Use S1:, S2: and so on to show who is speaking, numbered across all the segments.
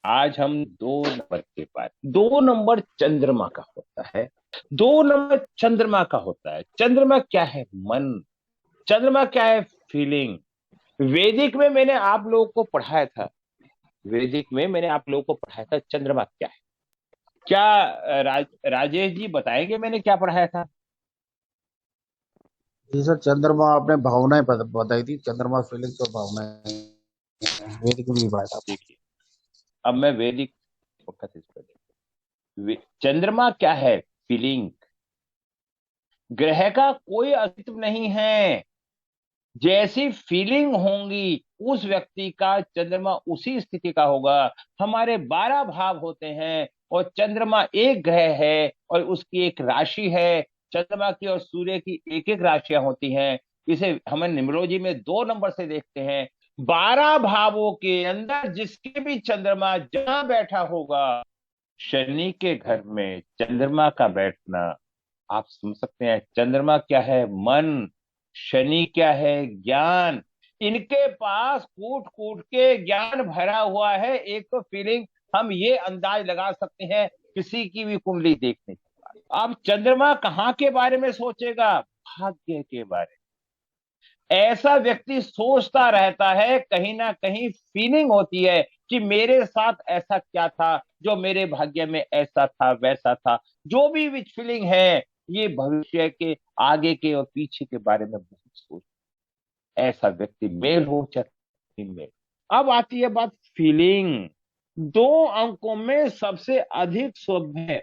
S1: आज हम 2 नंबर के बारे, 2 नंबर चंद्रमा का होता है। 2 नंबर चंद्रमा का होता है। चंद्रमा क्या है? मन। चंद्रमा क्या है? फीलिंग। वैदिक में मैंने आप लोगों को पढ़ाया था। वैदिक में मैंने आप लोगों को पढ़ाया था चंद्रमा क्या है। क्या राजेश जी बताएंगे मैंने क्या पढ़ाया था?
S2: जी सर, चंद्रमा आपने भावनाएं बताई थी। चंद्रमा फीलिंग्स और भावनाएं वेदिक में भी पढ़ा था।
S1: देखिए, अब मैं वैदिक वक्त इस पर चंद्रमा क्या है? फीलिंग। ग्रह का कोई अस्तित्व नहीं है। जैसी फीलिंग होंगी उस व्यक्ति का चंद्रमा उसी स्थिति का होगा। हमारे 12 भाव होते हैं और चंद्रमा एक ग्रह है और उसकी एक राशि है। चंद्रमा की और सूर्य की एक एक राशियां होती हैं। इसे हम न्यूमरोलॉजी में 2 नंबर से देखते हैं। 12 भावों के अंदर जिसके भी चंद्रमा जहां बैठा होगा, शनि के घर में चंद्रमा का बैठना, आप समझ सकते हैं चंद्रमा क्या है? मन। शनि क्या है? ज्ञान। इनके पास कूट कूट के ज्ञान भरा हुआ है। एक तो फीलिंग, हम ये अंदाज लगा सकते हैं किसी की भी कुंडली देखने के बाद। अब चंद्रमा कहाँ के बारे में सोचेगा? भाग्य के बारे में। ऐसा व्यक्ति सोचता रहता है, कहीं ना कहीं फीलिंग होती है कि मेरे साथ ऐसा क्या था जो मेरे भाग्य में ऐसा था वैसा था। जो भी फीलिंग है, ये भविष्य के, आगे के और पीछे के बारे में बहुत सोच। ऐसा व्यक्ति मेल हो चाहे फीमेल। अब आती है बात फीलिंग। 2 अंकों में सबसे अधिक शुभ है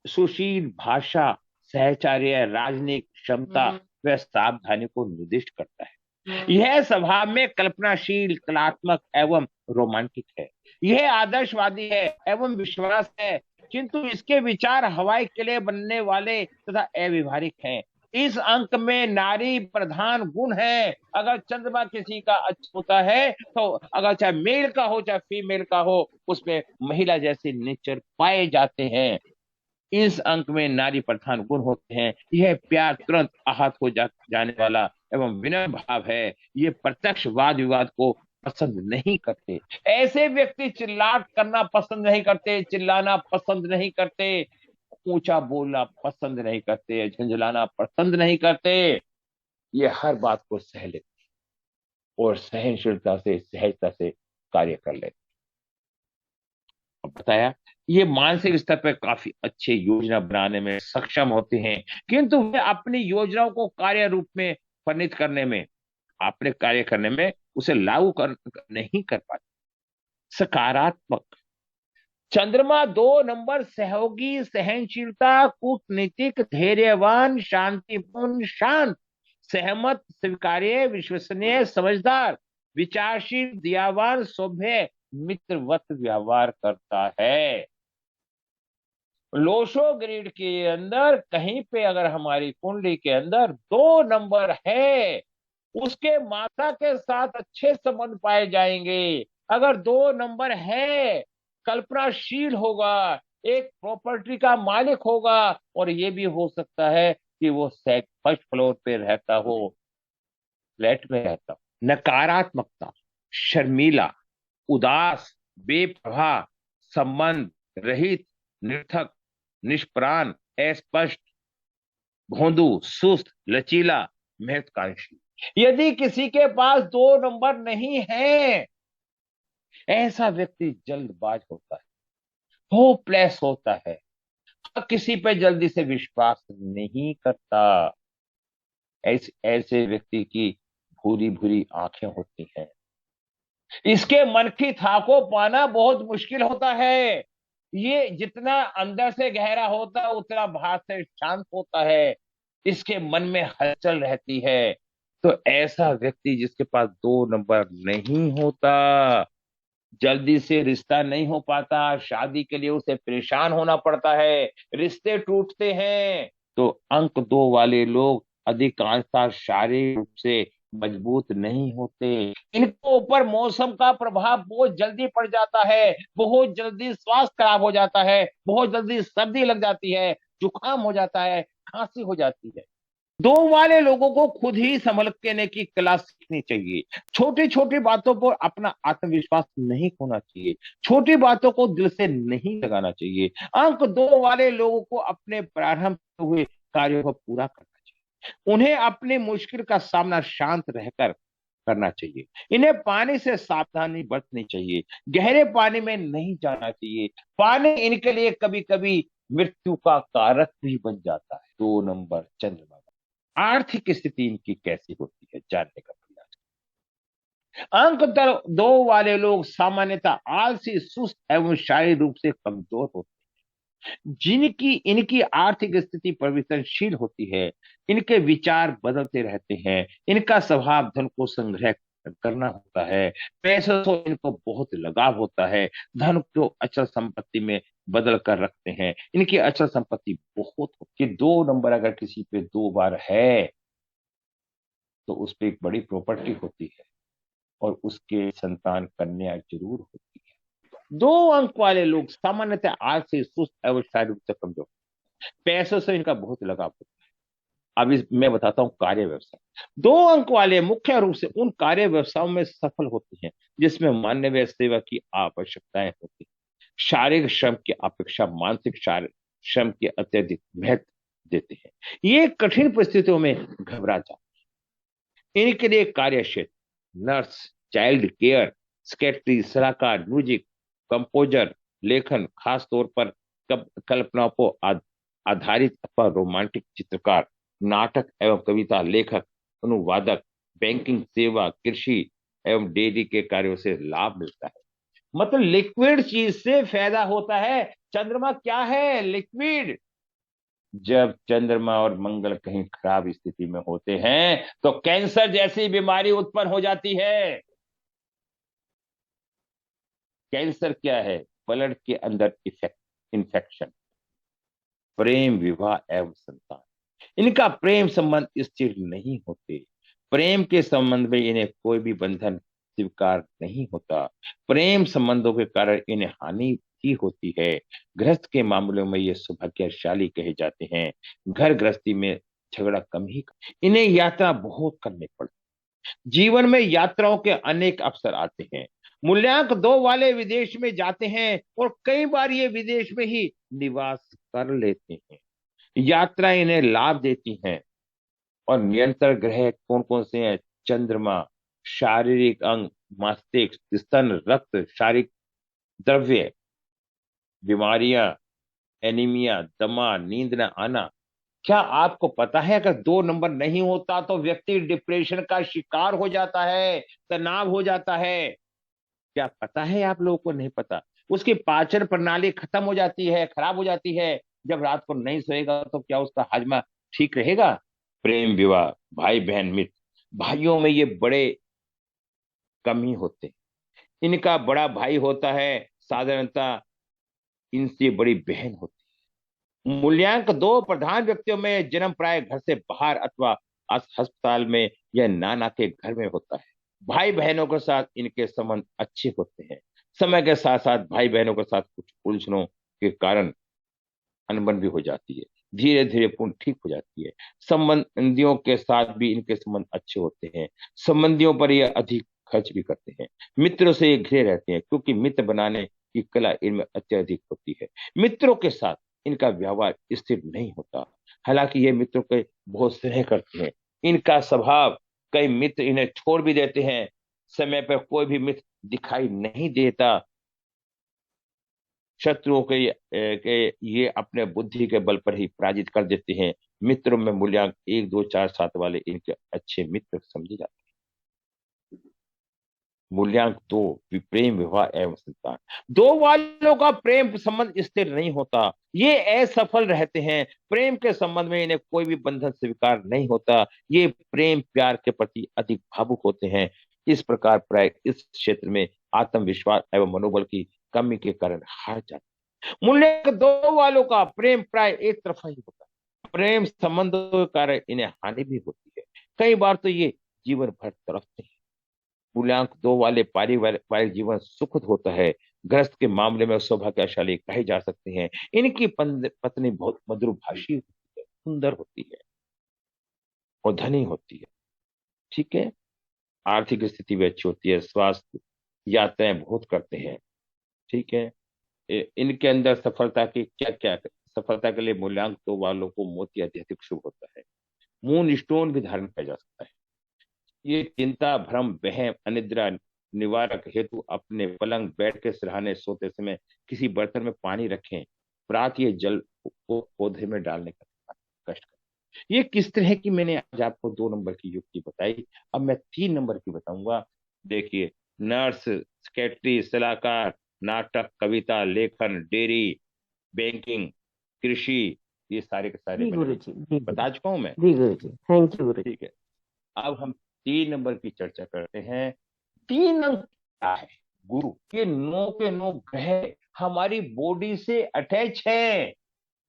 S1: सुशील भाषा, सहचर्य, राजनीतिक क्षमता व सावधानी को निर्दिष्ट करता है। यह स्वभाव में कल्पनाशील, कलात्मक एवं रोमांटिक है। यह आदर्शवादी है एवं विश्वास है, किंतु इसके विचार हवाई किले बनने वाले तथा अव्यवहारिक हैं। इस अंक में नारी प्रधान गुण है। अगर चंद्रमा किसी का अच्छा होता है तो अगर चाहे मेल का हो चाहे फीमेल का हो, उसमें महिला जैसे नेचर पाए जाते हैं। इस अंक में नारी प्रधान गुण होते हैं। यह प्यार तुरंत आहत हो जाने वाला एवं विनम्र भाव है। ये प्रत्यक्ष वाद विवाद को पसंद नहीं करते। ऐसे व्यक्ति चिल्लाट करना पसंद नहीं करते, चिल्लाना पसंद नहीं करते, ऊंचा बोलना पसंद नहीं करते, झंझलाना पसंद नहीं करते। ये हर बात को सह लेते और सहनशीलता से, सहजता से कार्य कर लेते। बताया, ये मानसिक स्तर पर काफी अच्छे योजना बनाने में सक्षम होते हैं, किंतु वे अपनी योजनाओं को कार्य रूप में परिणित करने में, अपने कार्य करने में उसे लागू कर नहीं कर पाते। सकारात्मक। चंद्रमा 2 नंबर सहयोगी, सहनशीलता, कूटनीतिक, धैर्यवान, शांतिपूर्ण, शांत, सहमत, स्वीकार्य, विश्वसनीय, समझदार, विचारशील, दयावान, सभ्य, मित्रवत व्यवहार करता है। लोशो ग्रिड के अंदर कहीं पे अगर हमारी कुंडली के अंदर 2 नंबर है, उसके माता के साथ अच्छे संबंध पाए जाएंगे। अगर 2 नंबर है, कल्पनाशील होगा, एक प्रॉपर्टी का मालिक होगा, और ये भी हो सकता है कि वो फर्स्ट फ्लोर पे रहता हो, फ्लैट में रहता हो। नकारात्मकता। शर्मीला, उदास, बेप्रभा, संबंध रहित, निर्थक, निष्प्राण, अस्पष्ट, भोंदू, सुस्त, लचीला, महत्वाकांक्षी। यदि किसी के पास 2 नंबर नहीं है, ऐसा व्यक्ति जल्दबाज होता है, होपलेस होता है, किसी पे जल्दी से विश्वास नहीं करता। ऐसे ऐसे व्यक्ति की भूरी भूरी आंखें होती हैं। इसके मन की था को पाना बहुत मुश्किल होता है। ये जितना अंदर से गहरा होता है उतना बाहर से शांत होता है। इसके मन में हलचल रहती है। तो ऐसा व्यक्ति जिसके पास 2 नंबर नहीं होता, जल्दी से रिश्ता नहीं हो पाता, शादी के लिए उसे परेशान होना पड़ता है, रिश्ते टूटते हैं। तो अंक 2 वाले लोग अधिकांशतः शारीरिक रूप से मजबूत नहीं होते। इनके ऊपर मौसम का प्रभाव बहुत जल्दी पड़ जाता है, बहुत जल्दी स्वास्थ्य खराब हो जाता है, बहुत जल्दी सर्दी लग जाती है, जुकाम हो जाता है, खांसी हो जाती है। दो वाले लोगों को खुद ही संभलने की कला सीखनी चाहिए। छोटी छोटी बातों पर अपना आत्मविश्वास नहीं खोना चाहिए। छोटी बातों को दिल से नहीं लगाना चाहिए। अंक दो वाले लोगों को अपने प्रारंभ हुए कार्यों को पूरा करना चाहिए। उन्हें अपनी मुश्किल का सामना शांत रहकर करना चाहिए। इन्हें पानी से सावधानी बरतनी चाहिए। गहरे पानी में नहीं जाना चाहिए। पानी इनके लिए कभी कभी मृत्यु का कारक भी बन जाता है। 2 नंबर चंद्रमा। आर्थिक स्थिति इनकी कैसी होती है जानने का प्रयास। अंक दो वाले लोग सामान्यतः आलसी, सुस्त एवं शारीरिक रूप से कमजोर होते हैं। जिनकी इनकी आर्थिक स्थिति परिवर्तनशील होती है। इनके विचार बदलते रहते हैं। इनका स्वभाव धन को संग्रह करना होता है। पैसों से इनको बहुत लगाव होता है। धन को अचल संपत्ति में बदल कर रखते हैं। इनकी अचल संपत्ति बहुत होती है। 2 नंबर अगर किसी पे 2 बार है तो उस पर एक बड़ी प्रॉपर्टी होती है और उसके संतान कन्या जरूर होती है। 2 अंक वाले लोग सामान्यतः आज से सुस्त एवं शारीरिक रूप से कमजोर। पैसों से इनका बहुत लगाव होता है। अब मैं बताता हूँ कार्य व्यवसाय। 2 अंक वाले मुख्य रूप से उन कार्य व्यवसायों में सफल होते हैं जिसमें मानवीय सेवा की आवश्यकताएं होती है। शारीरिक श्रम की अपेक्षा मानसिक शारीरिक श्रम के अत्यधिक महत्व देते हैं। ये कठिन परिस्थितियों में घबरा जाते हैं। इनके लिए कार्य क्षेत्र नर्स, चाइल्ड केयर, सेक्रेटरी, सलाहकार, म्यूजिक कंपोजर, लेखन, खास तौर पर कल्पनाओं को आधारित अथवा रोमांटिक चित्रकार, नाटक एवं कविता लेखक, अनुवादक, बैंकिंग सेवा, कृषि एवं डेयरी के कार्यों से लाभ मिलता है। मतलब लिक्विड चीज से फायदा होता है। चंद्रमा क्या है? लिक्विड। जब चंद्रमा और मंगल कहीं खराब स्थिति में होते हैं तो कैंसर जैसी बीमारी उत्पन्न हो जाती है। कैंसर क्या है? ब्लड के अंदर इन्फेक्शन। प्रेम, विवाह एवं संतान, इनका प्रेम संबंध स्थिर नहीं होते। प्रेम के संबंध में इन्हें कोई भी बंधन स्वीकार नहीं होता। प्रेम संबंधों के कारण इन्हें हानि भी होती है। गृहस्थ के मामलों में ये सौभाग्यशाली कहे जाते हैं। घर गृहस्थी में झगड़ा कम ही। इन्हें यात्रा बहुत करनी पड़ती। जीवन में यात्राओं के अनेक अवसर आते हैं। मूल्यांक 2 वाले विदेश में जाते हैं और कई बार ये विदेश में ही निवास कर लेते हैं। यात्रा इन्हें लाभ देती हैं। और नियंत्रण ग्रह कौन कौन से हैं? चंद्रमा, शारीरिक अंग, मस्तिष्क, स्तन, रक्त, शारीरिक द्रव्य, बीमारियां, एनीमिया, दमा, नींद न आना। क्या आपको पता है अगर 2 नंबर नहीं होता तो व्यक्ति डिप्रेशन का शिकार हो जाता है, तनाव हो जाता है? क्या पता है आप लोगों को? नहीं पता। उसकी पाचन प्रणाली खत्म हो जाती है, खराब हो जाती है। जब रात को नहीं सोएगा तो क्या उसका हाजमा ठीक रहेगा? प्रेम, विवाह, भाई बहन मित्र, भाइयों में ये बड़े कम ही होते हैं। इनका बड़ा भाई होता है, साधारणतः इनसे बड़ी बहन होती है। मूल्यांक 2 प्रधान व्यक्तियों में जन्म प्राय घर से बाहर अथवा अस्पताल में या नाना के घर में होता है। भाई बहनों के साथ इनके संबंध अच्छे होते हैं। समय के साथ साथ भाई बहनों के साथ कुछ उलझनों के कारण अनबन भी हो जाती है। धीरे धीरे पूर्ण ठीक हो जाती है। संबंधियों के साथ भी इनके संबंध अच्छे होते हैं। संबंधियों पर ये अधिक खर्च भी करते हैं। मित्रों से ये घिरे रहते हैं क्योंकि मित्र बनाने की कला इनमें अत्यधिक होती है। मित्रों के साथ इनका व्यवहार स्थिर नहीं होता। हालांकि ये मित्रों के बहुत स्नेह करते हैं। इनका स्वभाव, कई मित्र इन्हें छोड़ भी देते हैं। समय पर कोई भी मित्र दिखाई नहीं देता। शत्रुओं के ये अपने बुद्धि के बल पर ही पराजित कर देते हैं। मित्रों में मूल्यांक 1, 2, 4, 7 वाले इनके अच्छे मित्र समझे जाते हैं। मूल्यांक 2, प्रेम, विवाह एवं संतान। 2 वालों का प्रेम संबंध स्थिर नहीं होता। ये असफल रहते हैं। प्रेम के संबंध में इन्हें कोई भी बंधन स्वीकार नहीं होता। ये प्रेम प्यार के प्रति अधिक भावुक होते हैं। इस प्रकार प्राय इस क्षेत्र में आत्मविश्वास एवं मनोबल की कमी के कारण हार जाते हैं। मूल्यांक 2 वालों का प्रेम प्राय एक तरफा ही होता है। प्रेम संबंधों के कारण इन्हें हानि भी होती है। कई बार तो ये जीवन भर तरफते हैं। मूल्यांक 2 वाले पारिवारिक जीवन सुखद होता है। गृहस्थ के मामले में सौभाग्यशाली कहे जा सकते हैं। इनकी पत्नी बहुत मधुरभाषी होती है, सुंदर होती है। और धनी होती है। ठीक है। आर्थिक स्थिति भी अच्छी होती है, स्वास्थ्य, यात्राएं बहुत करते हैं। ठीक है। इनके अंदर सफलता की क्या क्या, सफलता के लिए मूल्यांकन वालों को मोती अत्यधिक शुभ होता है। मून स्टोन भी धारण किया जा सकता है। ये चिंता, भ्रम, वहम, अनिद्रा निवारक हेतु अपने पलंग बेड के सिरहाने सोते समय किसी बर्तन में पानी रखें। प्रात ये जल को पौधे में डालने का कष्ट करें। ये किस तरह की, मैंने आज आपको 2 नंबर की युक्ति बताई। अब मैं 3 नंबर की बताऊंगा। देखिए, नर्स, सेक्रेटरी, सलाहकार, नाटक, कविता, लेखन, डेयरी, बैंकिंग, कृषि, ये सारे के सारे
S3: जी
S1: मैंने
S3: गुरु जी, जी गुरु
S1: बता चुका हूं मैं।
S3: जी, गुरु जी, थैंक यू गुरु जी।
S1: ठीक है। अब हम 3 नंबर की चर्चा करते हैं। 3 अंक क्या है? गुरु के 9 के 9 ग्रह हमारी बॉडी से अटैच हैं,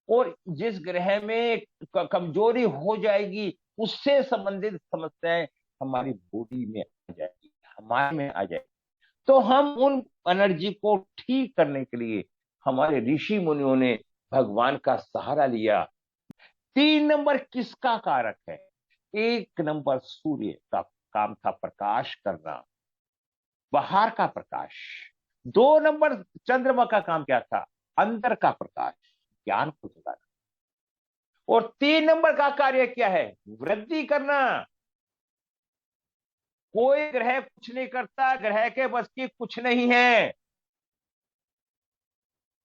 S1: और जिस ग्रह में कमजोरी हो जाएगी उससे संबंधित समस्याएं हमारी बॉडी में आ जाएगी, हमारे में आ जाएगी। तो हम उन एनर्जी को ठीक करने के लिए हमारे ऋषि मुनियों ने भगवान का सहारा लिया। 3 नंबर किसका कारक है? 1 नंबर सूर्य का काम था प्रकाश करना, बाहर का प्रकाश। 2 नंबर चंद्रमा का काम क्या था? अंदर का प्रकाश, ज्ञान को जगाना। और 3 नंबर का कार्य क्या है? वृद्धि करना। कोई ग्रह कुछ नहीं करता, ग्रह के बस की कुछ नहीं है।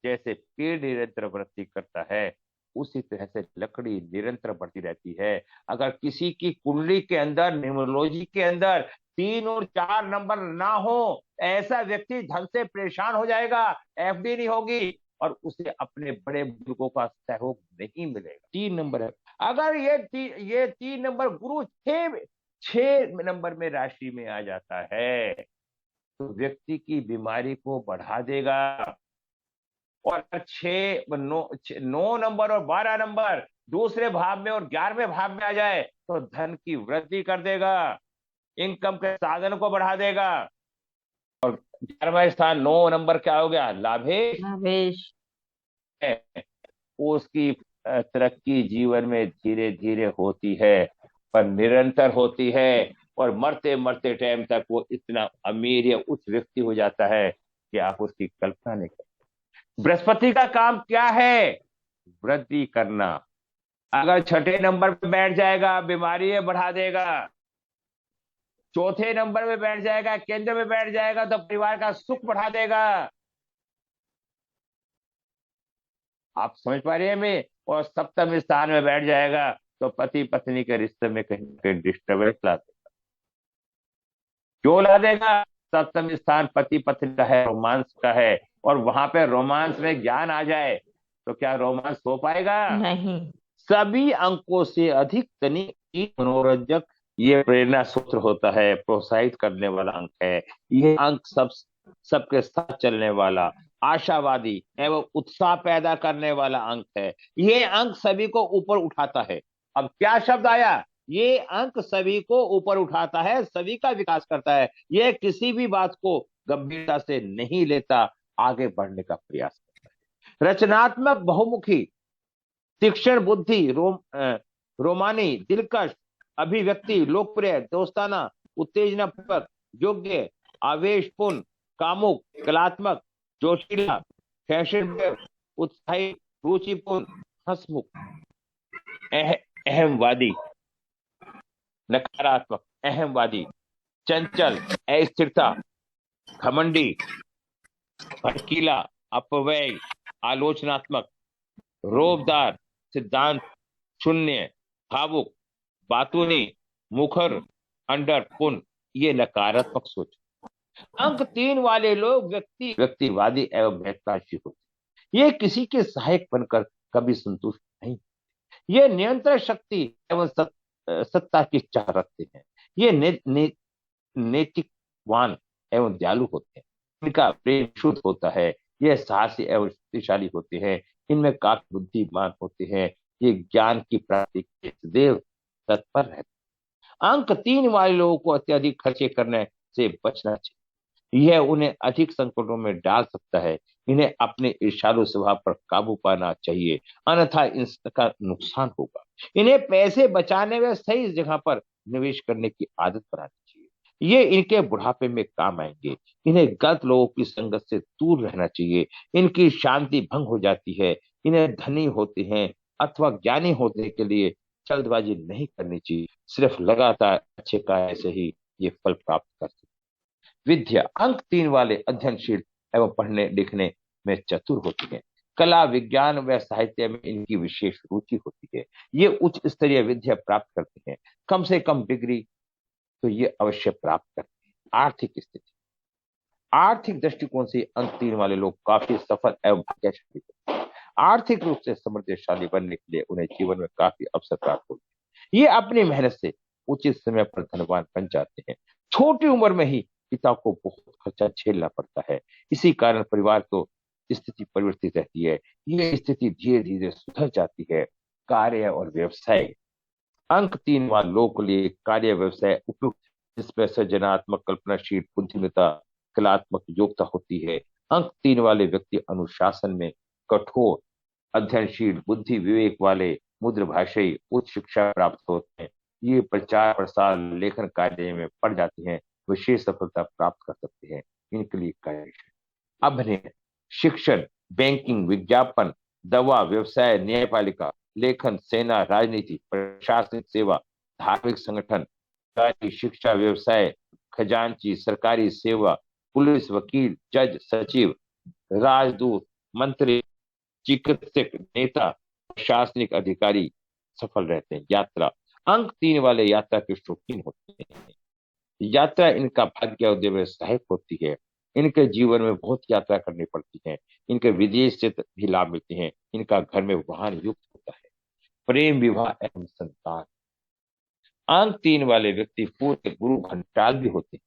S1: जैसे पेड़ निरंतर वृद्धि करता है, उसी तरह से लकड़ी निरंतर बढ़ती रहती है। अगर किसी की कुंडली के अंदर, न्यूमरोलॉजी के अंदर 3 और 4 नंबर ना हो, ऐसा व्यक्ति धन से परेशान हो जाएगा, एफडी नहीं होगी, और उसे अपने बड़े बुजुर्गों का सहयोग नहीं मिलेगा। 3 नंबर है। अगर ये 3 नंबर गुरु 6 6 नंबर में राशि में आ जाता है, तो व्यक्ति की बीमारी को बढ़ा देगा। और अगर 9 नंबर और 12 नंबर दूसरे भाव में और 11वें भाव में आ जाए, तो धन की वृद्धि कर देगा, इनकम के साधन को बढ़ा देगा। 11वां स्थान 9 नंबर क्या हो गया? लाभेश
S3: भावेश।
S1: है। उसकी तरक्की जीवन में धीरे धीरे होती है, पर निरंतर होती है। और मरते मरते टाइम तक वो इतना अमीर या उच्च व्यक्ति हो जाता है कि आप उसकी कल्पना नहीं कर। बृहस्पति का काम क्या है? वृद्धि करना। अगर 6 नंबर पे बैठ जाएगा, बीमारी बढ़ा देगा। 4 नंबर में बैठ जाएगा, केंद्र में बैठ जाएगा, तो परिवार का सुख बढ़ा देगा। आप समझ पा रहे हैं मैं? और सप्तम स्थान में बैठ जाएगा, तो पति पत्नी के रिश्ते में कहीं ना कहीं डिस्टर्बेंस ला देगा। क्यों ला देगा? सप्तम स्थान पति पत्नी का है, रोमांस का है, और वहां पे रोमांस में ज्ञान आ जाए तो क्या रोमांस हो पाएगा?
S3: नहीं।
S1: सभी अंकों से अधिक तनिक मनोरंजक ये प्रेरणा सूत्र होता है, प्रोत्साहित करने वाला अंक है। ये अंक सबके साथ चलने वाला, आशावादी एवं उत्साह पैदा करने वाला अंक है। ये अंक सभी को ऊपर उठाता है। अब क्या शब्द आया? ये अंक सभी को ऊपर उठाता है, सभी का विकास करता है। ये किसी भी बात को गंभीरता से नहीं लेता, आगे बढ़ने का प्रयास करता है। रचनात्मक, बहुमुखी, तीक्ष्ण बुद्धि, रोमानी, दिलकश, अभिव्यक्ति, लोकप्रिय, दोस्ताना, उत्तेजनापूर्वक, योग्य, आवेशपूर्ण, कामुक, कलात्मक, जोशीला, फैशन, उत्साही, रुचिपूर्ण, हंसमुख, अहमवादी, नकारात्मक, अहमवादी, चंचल, अस्थिरता, घमंडी, भड़कीला, अपव्यय, आलोचनात्मक, रोबदार, सिद्धांत शून्य, भावुक, बातूनी, मुखर, अंडर, पुन, ये नकारात्मक सोच। अंक 3 वाले लोग व्यक्तिवादी एवं महत्वाकांक्षी होते। ये किसी के सहायक बनकर कभी संतुष्ट नहीं। ये नियंत्रण शक्ति एवं सत्ता की चाह रखते हैं। ये नैतिकवान एवं दयालु होते हैं। इनका प्रेम शुद्ध होता है। ये साहसी एवं शक्तिशाली होते हैं। इनमें काफी बुद्धिमान होते हैं। ये ज्ञान की प्राप्ति के सदैव तत्पर रहते हैं। अंक 3 वाले लोगों को अत्यधिक खर्चे करने से बचना चाहिए। यह उन्हें अधिक संकटों में डाल सकता है। इन्हें अपने ईर्ष्यालु स्वभाव पर काबू पाना चाहिए, अन्यथा इसका नुकसान होगा। इन्हें पैसे बचाने व सही जगह पर निवेश करने की आदत बनानी चाहिए। ये इनके बुढ़ापे में काम आएंगे। इन्हें गलत लोगों की संगत से दूर रहना चाहिए। इनकी शांति भंग हो जाती है। इन्हें धनी होते हैं अथवा ज्ञानी होने के लिए जल्दबाजी नहीं करनी चाहिए। सिर्फ लगातार अच्छे कार्य से ही ये फल प्राप्त कर सकते। विद्या अंक 3 वाले अध्ययनशील एवं पढ़ने लिखने में चतुर होती हैं। कला विज्ञान व साहित्य में इनकी विशेष रुचि होती है। ये उच्च स्तरीय विद्या प्राप्त करते हैं। कम से कम डिग्री तो ये अवश्य प्राप्त करते हैं। आर्थिक स्थिति, आर्थिक दृष्टिकोण से अंक 3 वाले लोग काफी सफल एवं भाग्यशाली होते हैं। आर्थिक रूप से समृद्धशाली बनने के लिए उन्हें जीवन में काफी अवसर प्राप्त होते हैं। ये अपनी मेहनत से उचित समय पर धनवान बन जाते हैं। छोटी उम्र में ही पिता को बहुत खर्चा झेलना पड़ता है। इसी कारण परिवार को स्थिति परिवर्तित रहती है। ये स्थिति धीरे धीरे सुधर जाती है। कार्य और व्यवसाय, अंक 3 वाले लोगों के लिए कार्य व्यवसाय उपयुक्त, जिसमें सृजनात्मक कल्पनाशील बुद्धिमत्ता कलात्मक योग्यता होती है। अंक 3 वाले व्यक्ति अनुशासन में कठोर, अध्ययनशील, बुद्धि विवेक वाले, मुद्र भाषी, उच्च शिक्षा प्राप्त होते हैं। ये प्रचार प्रसार लेखन कार्य में पड़ जाते हैं। विशेष सफलता प्राप्त कर सकते हैं। इनके लिए कार्य, अभिनय, शिक्षण, बैंकिंग, विज्ञापन, दवा, व्यवसाय, न्यायपालिका, लेखन, सेना, राजनीति, प्रशासनिक सेवा, धार्मिक संगठन, सरकारी शिक्षा, व्यवसाय, खजांची, सरकारी सेवा, पुलिस, वकील, जज, सचिव, राजदूत, मंत्री, चिकित्सक, नेता, प्रशासनिक अधिकारी सफल रहते हैं। यात्रा, अंक 3 वाले यात्रा के शौकीन होते हैं। यात्रा इनका भाग्य उदय में सहायक होती है। इनके जीवन में बहुत यात्रा करनी पड़ती है। इनके विदेश से भी लाभ मिलते हैं। इनका घर में वाहन युक्त होता है। प्रेम, विवाह एवं संतान, अंक 3 वाले व्यक्ति पूर्व गुरु घंटाल भी होते हैं।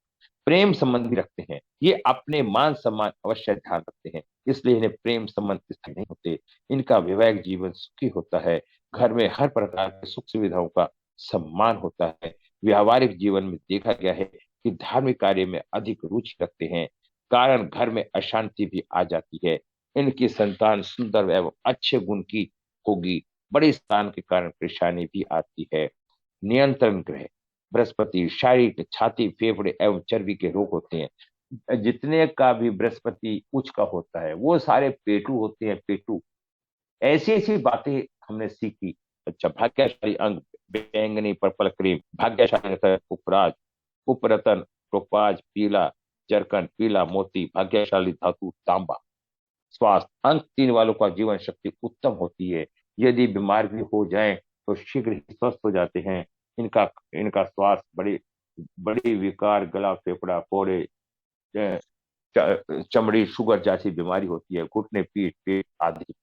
S1: प्रेम संबंध भी रखते हैं। ये अपने मान सम्मान अवश्य ध्यान रखते हैं, इसलिए इन्हें प्रेम संबंध स्थायी नहीं होते। इनका वैवाहिक जीवन सुखी होता है। घर में हर प्रकार की सुख सुविधाओं का सम्मान होता है। व्यावहारिक जीवन में देखा गया है कि धार्मिक कार्य में अधिक रुचि रखते हैं, कारण घर में अशांति भी आ जाती है। इनकी संतान सुंदर एवं अच्छे गुण की होगी। बड़े स्थान के कारण परेशानी भी आती है। नियंत्रण ग्रह बृहस्पति, शारीरिक, छाती, फेफड़े एवं चर्बी के रोग होते हैं। जितने का भी बृहस्पति उच्च का होता है वो सारे पेटू होते हैं। पेटू, ऐसी ऐसी बातें हमने सीखी। अच्छा, भाग्यशाली अंग बैंगनी पर्पल क्रीम, भाग्यशाली रत्न पुखराज, उपरतन टोपाज पीला, जरकन पीला मोती, भाग्यशाली धातु तांबा। स्वास्थ्य, अंक 3 वालों का जीवन शक्ति उत्तम होती है। यदि बीमार भी हो जाएं तो शीघ्र ही स्वस्थ हो जाते हैं। इनका इनका स्वास्थ्य बड़ी बड़ी विकार, गला, फेफड़ा, फोड़े, चमड़ी, शुगर जैसी बीमारी होती है। घुटने, पीठ, पेट आदि